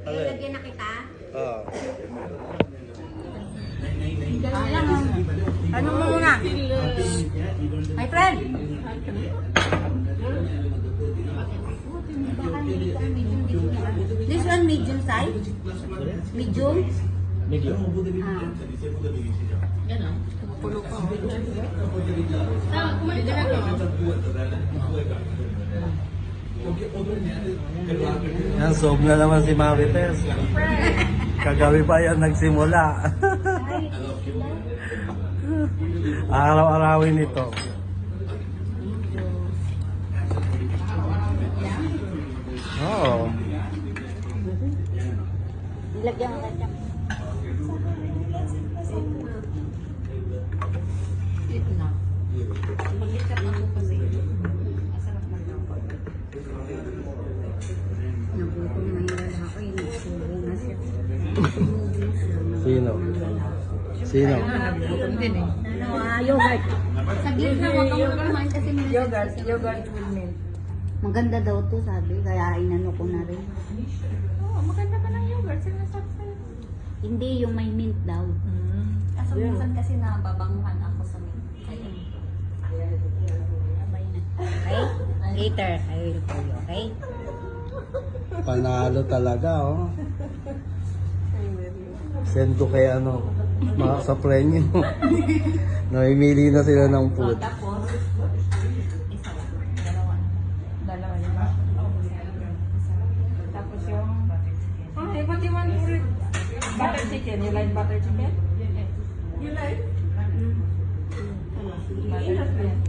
Lalagyan na kita. Oo. Ano mo muna? My friend! This one medium size? Medium? Medium. Ganon. Pulo ko. Yan, sob na naman si Marites. Kagabi pa yan nagsimula. Araw-arawin ito. Oo. Ilagyan mo lang. Ito na. Mag-ikat ako kasi. Masarap na lang ako. Nagutom na yung lalaki. Nagsubo na siya. Sino? Sino? Nagutom din eh. Yogurt. Sa gitna, huwag kang kumain kasi may yogurt with milk. Maganda daw to sabi, kaya inano ko na rin. Oo, maganda pa ng yogurt. Sinasabi sa'yo. Hindi, yung may mint daw. Kaso minsan kasi nababanguhan ako sa mint. Ayun. Okay? Later, I will call you, okay? Panalo talaga, oh. Send ko kay ano, mga sa prenyo. Namimili na sila ng food. Tapos, isa lang. Dalawa. Dalawa yun. Tapos yung... Ah, iba't yung butter chicken. You like butter chicken? You like? Butter chicken.